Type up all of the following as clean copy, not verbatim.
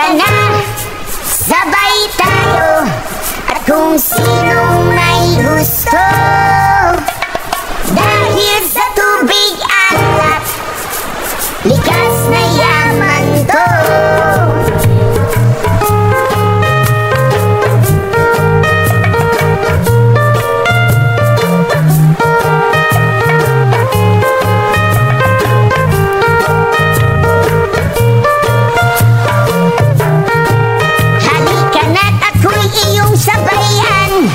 Halika na, sabay tayo, at kung sinong may gusto, dahil sa tubig alat, likas na yaman to. Sabayan,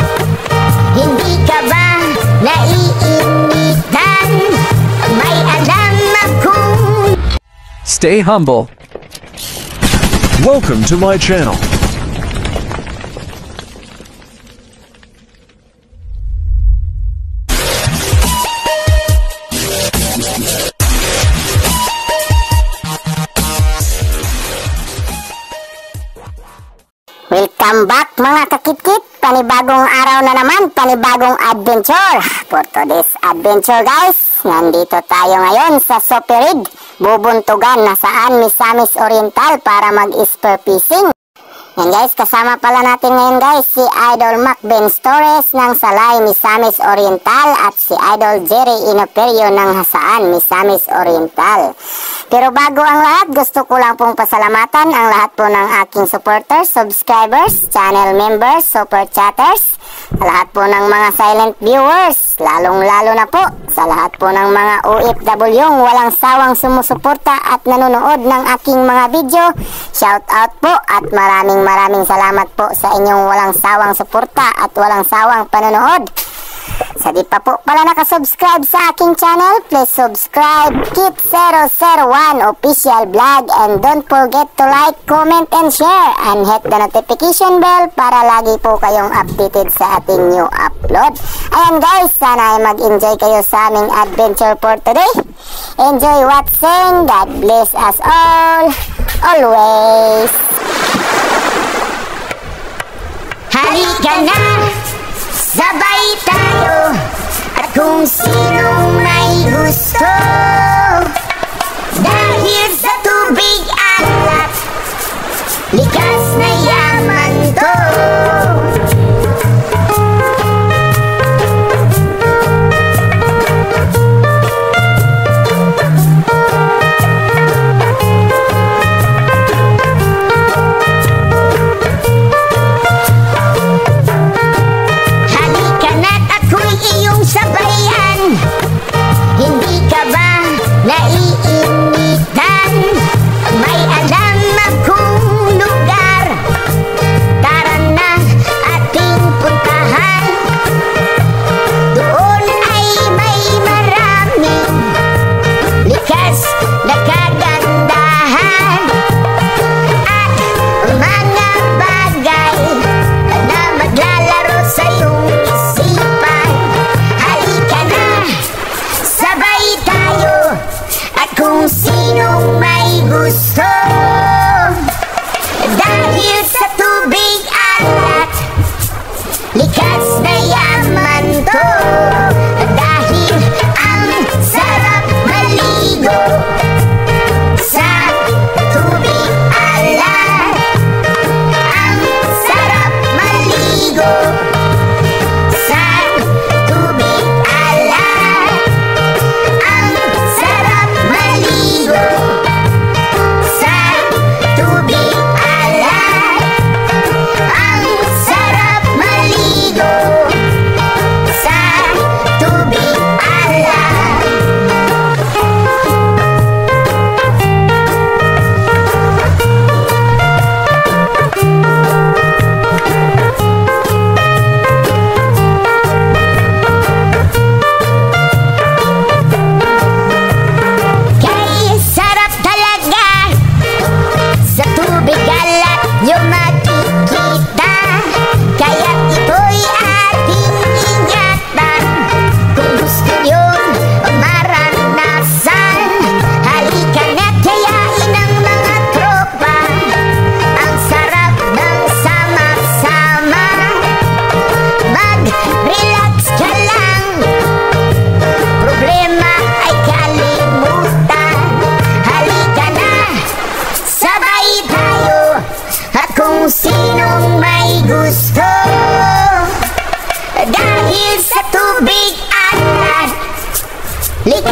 hindi ka ba naiinitan? May alam akong... Stay humble. Welcome to my channel. Welcome back mga kakit-kit, panibagong araw na naman, panibagong adventure. For today's adventure guys, nandito tayo ngayon sa Sopirid, Bubuntugan, na saan Misamis Oriental para mag-spear fishing. Yan guys, kasama pala natin ngayon guys si Idol Mac Ben Torres ng Salay, Misamis Oriental at si Idol Jerry Inoperio ng Hasaan, Misamis Oriental. Pero bago ang lahat, gusto ko lang pong pasalamatan ang lahat po ng aking supporters, subscribers, channel members, super chatters, lahat po ng mga silent viewers, lalong-lalo na po sa lahat po ng mga OFW walang sawang sumusuporta at nanonood ng aking mga video. Shout out po at maraming salamat po sa inyong walang sawang suporta at walang sawang panonood. Sa di pa po pala nakasubscribe sa aking channel, please subscribe Kit001 Official Vlog, and don't forget to like, comment, and share, and hit the notification bell para lagi po kayong updated sa ating new upload. Ayan guys, sana ay mag-enjoy kayo sa aming adventure for today. Enjoy watching. God bless us all always. Halika na, sabay tayo, at kung sinong may gusto, dahil sa tubig alat, likas na yaman to. Sabayan, hindi ka ba naiinitan? May alam akong lugar, tara na ating puntahan. Doon ay may maraming likas na kagandahan at mga bagay na maglalaro sa iyong isipan. Sabay tayo, at kung sinong may gusto, dahil sa tubig alat, likas na yaman to. Dahil ang sarap maligo sa tubig alat, ang sarap maligo sa tubig alat, ang sarap maligo sa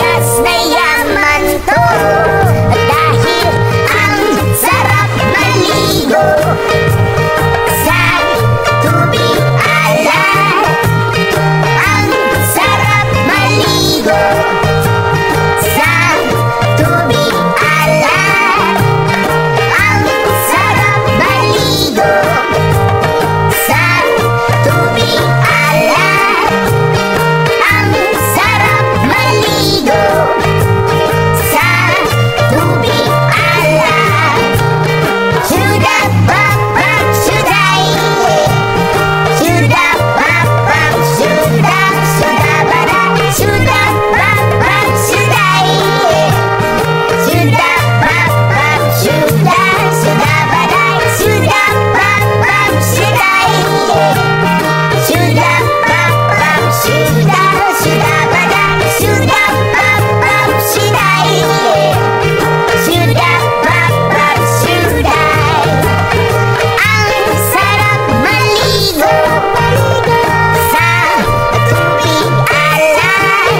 likas na yaman to, dahil ang sarap maligo sa tubig alay. Ang sarap maligo sa tubig alay. Ang sarap maligo sa tubig alay. Ang sarap maligo sa tubig alay. Suda papap suday, suda papap suda, suda bada, suda papap suday, suda papap suda, suda bada, suda papap suday, suda papap suda, suda bada, suda papap suday, suda papap suday. Ang sarap maligo sa tubig alay.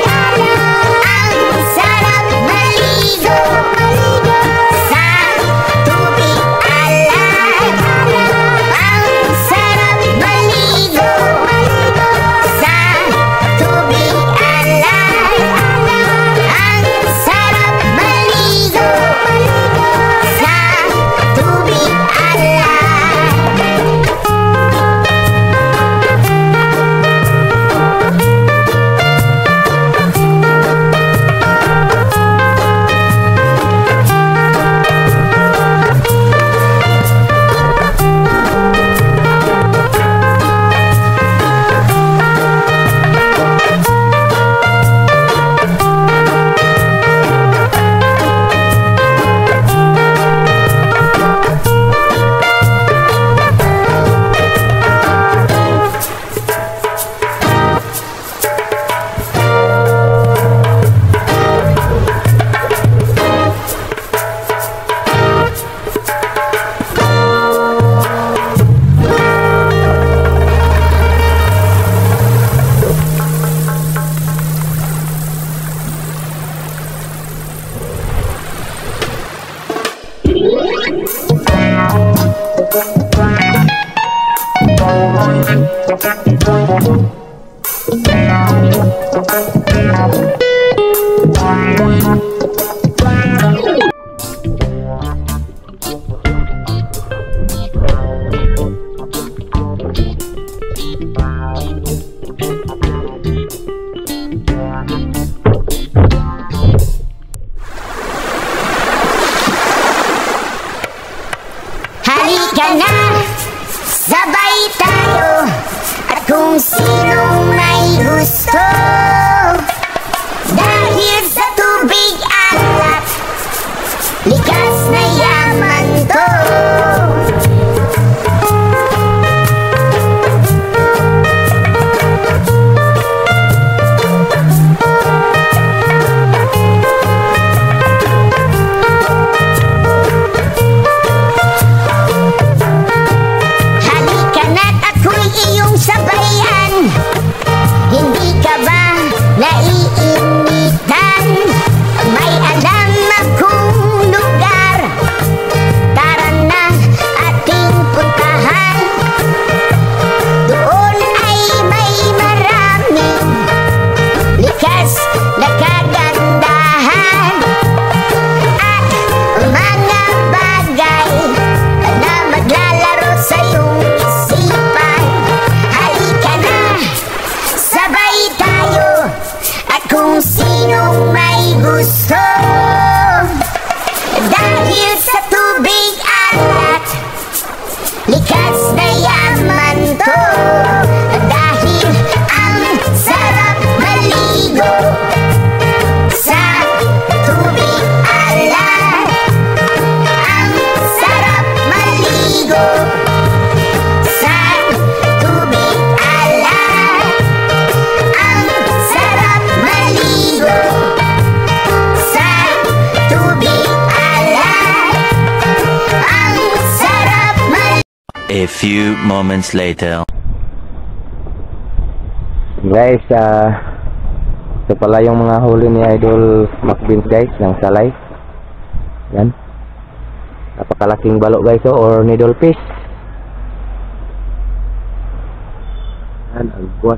Ang sarap maligo sa tubig alay. Ang sarap maligo sa tubig alay. Ang sarap maligo sa tubig alay. Halika na, sabay tayo, at kung sinong may gusto, dahil sa tubig alat, likas na yaman to. Halika na't ako'y iyong sabayan, hindi ka ba naiinitan? May alam akong lugar, tara na ating puntahan. Doon ay may maraming likas na kagandahan at mga bagay na maglalaro sa iyong isipan. Halika na, sabay tayo, at kung sinong may gusto, dahil sa tubig alat, likas na yaman to. Dahil ang sarap maligo sa tubig alat. Ang sarap maligo sa tubig alat. Ang sarap maligo sa tubig alat. Ang sarap maligo. A few moments later. Guys, Ito pala yung mga huli ni Idol Macbeans guys, ng salay. Yan. Napakalaking balo guys, or needle fish. Yan, ang buwas.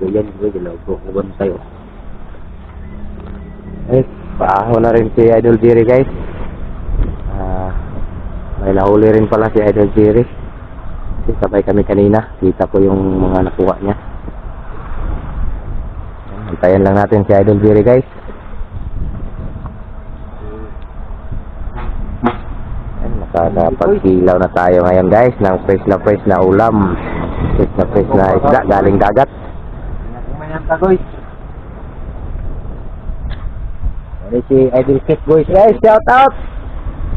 Yan gue ginagawa ko bantay oh. Paaho na rin si Idol Jerry guys. May nahuli rin pala si Idol Jerry. Kasi sabay kami kanina. Kita ko yung mga nakuha niya. Antayin lang natin si Idol Jerry guys. Nakakapagkilaw na tayo ngayon guys ng fresh na ulam. Fresh na isda galing dagat. Tagoy. Ini si Idol Kit boys guys, shout out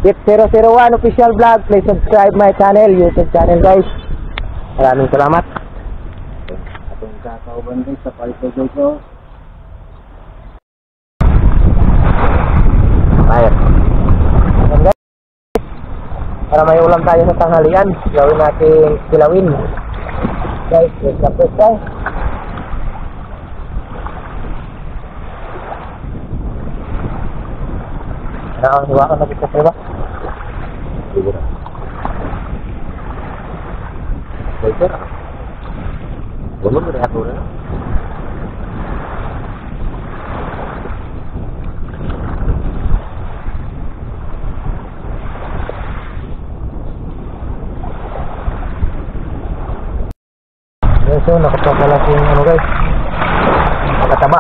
Kit 001 official vlog. Please subscribe my channel, YouTube channel guys. Maraming salamat. Atong kakauban guys sa palito guys oh. Ayan guys, para may ulam tayo sa tanghalian, gawin natin kilawin guys. Fresh guys. Hiwakan na kita sa iba. Siguro. Baiklah. Belum bereatur na. So, nakapagkalas yung ano guys. Nakataba.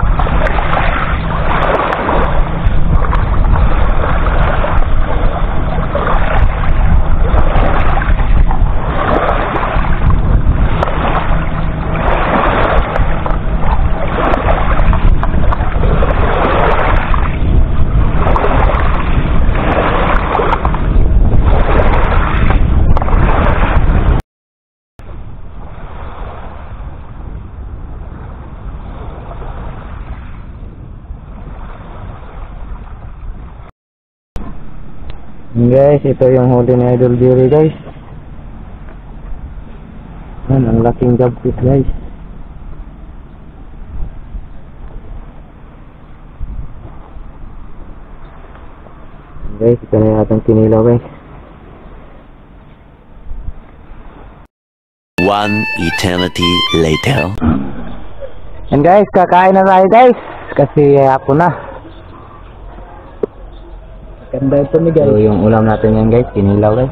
Guys, ito yung huli ni Idol Jerry guys. Yan, ang laking gabkit guys. Guys, ito na yung kinilaw guys. One eternity later. And guys, kakain na tayo guys. Kasi hapon na. Ganda ito ni guys. So yung ulam natin yan guys, kinilaw guys.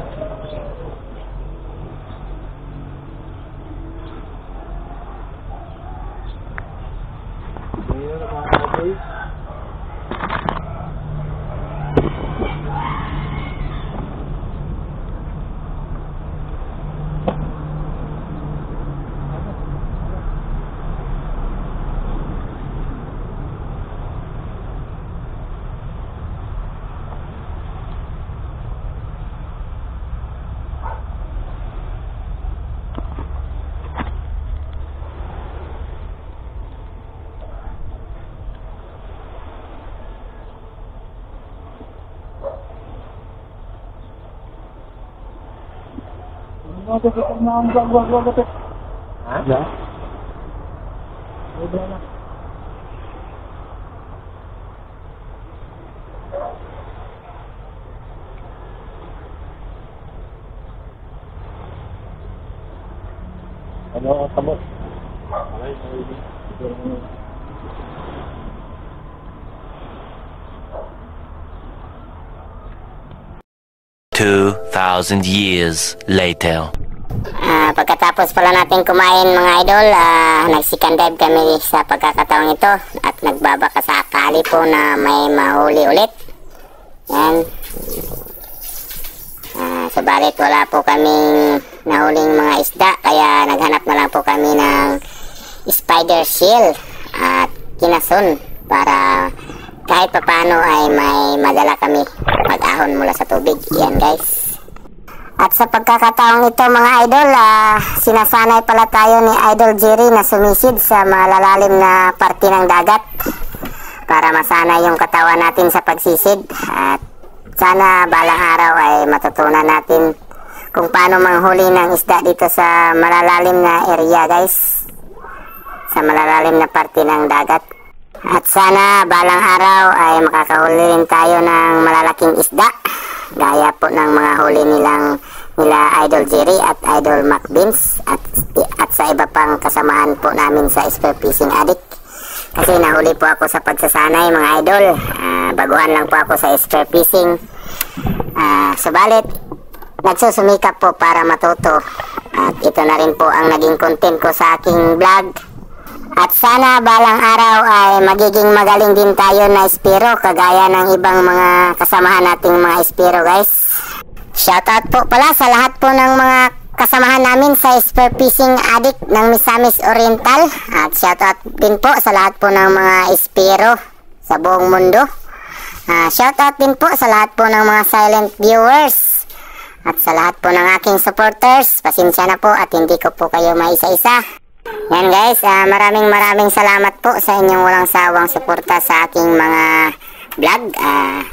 Ya. Ano kamu? 2,000 years later. Pagkatapos pala natin kumain mga idol, nagsikan dive kami sa pagkakataong ito at nagbabaka sa akali po na may mahuli ulit. Yan. Subalit wala po kaming nahuling mga isda, kaya naghanap na lang po kami ng spider shell at kinason para kahit papano ay may madala kami pag-ahon mula sa tubig. Yan guys. At sa pagkakataong ito mga idol, sinasanay pala tayo ni Idol Jerry na sumisid sa malalalim na parte ng dagat para masana yung katawan natin sa pagsisid. At sana balang araw ay matutunan natin kung paano manghuli ng isda dito sa malalalim na area, guys. Sa malalalim na parte ng dagat. At sana balang araw ay makakahuli rin tayo ng malalaking isda. Gaya po ng mga huli nila Idol Jerry at Idol Macbeans at sa iba pang kasamaan po namin sa Spear Fishing Addict. Kasi nahuli po ako sa pagsasanay, mga idol. Baguhan lang po ako sa spear fishing. Subalit, nagsusumikap po para matuto. At ito na rin po ang naging content ko sa aking vlog. At sana balang araw ay magiging magaling din tayo na espiro kagaya ng ibang mga kasamahan nating mga espiro, guys. Shoutout po pala sa lahat po ng mga kasamahan namin sa Spear Fishing Addict ng Misamis Oriental. At shoutout din po sa lahat po ng mga espiro sa buong mundo. Shoutout din po sa lahat po ng mga silent viewers. At sa lahat po ng aking supporters. Pasensya na po at hindi ko po kayo maisa-isa. Yan, guys, maraming salamat po sa inyong walang sawang suporta sa aking mga vlog.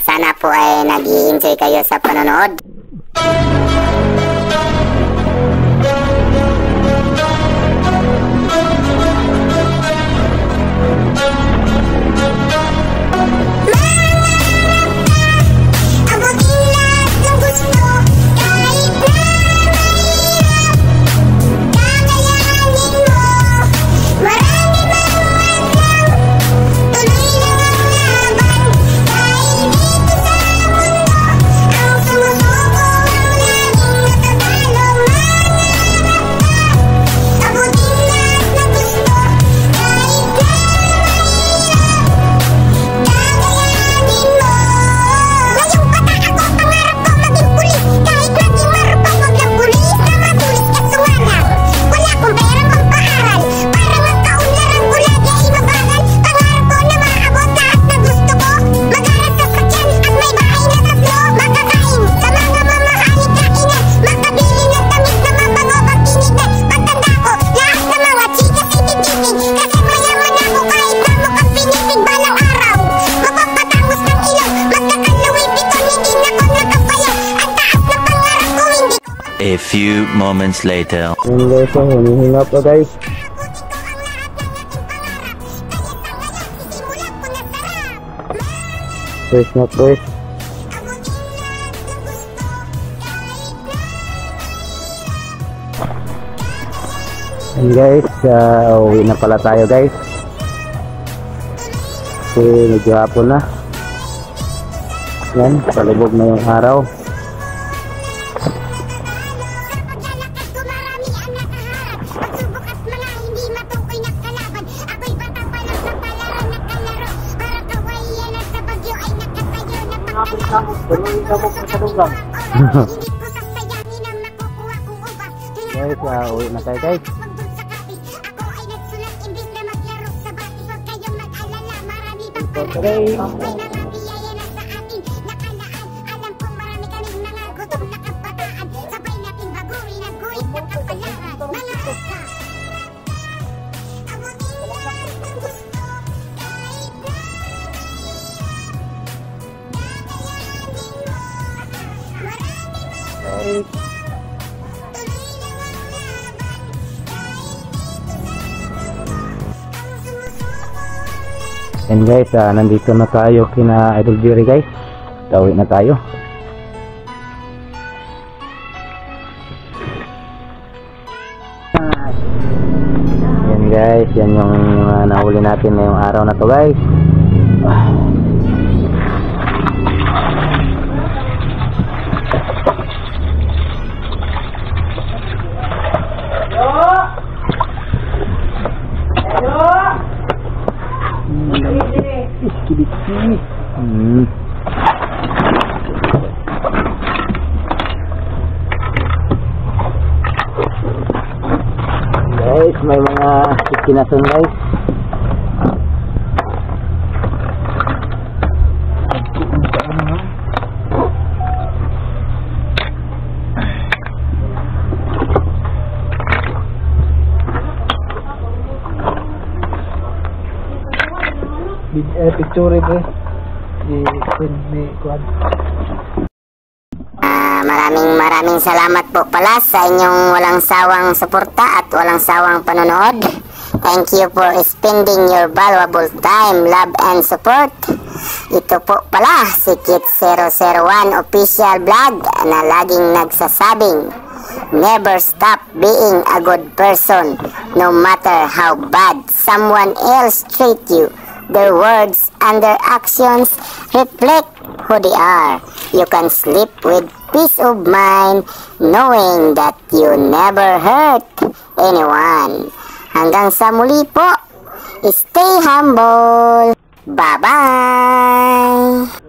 Sana po ay nag-i-enjoy kayo sa panonood. A few moments later. Yung guys, hinihinga po, guys. First na first. And guys, uwi na pala tayo, guys. Kasi medyo hapon na. Yan, palubog na yung araw. Guys, uwi na tayo, guys. Okay. And guys, nandito na tayo kina Idol Jerry, guys. Uwi na tayo. Yan guys, yan yung nahuli natin ngayong araw na to, guys. Guys, may mga kinason, guys. picture mo i-send ni Kuan. Maraming salamat po pala sa inyong walang sawang suporta at walang sawang panonood. Thank you for spending your valuable time, love, and support. Ito po pala si Kit001 Official Vlog na laging nagsasabing, never stop being a good person, no matter how bad someone else treat you. Their words and their actions reflect who they are. You can sleep with peace of mind knowing that you never hurt anyone. Hanggang sa muli po, stay humble. Bye-bye!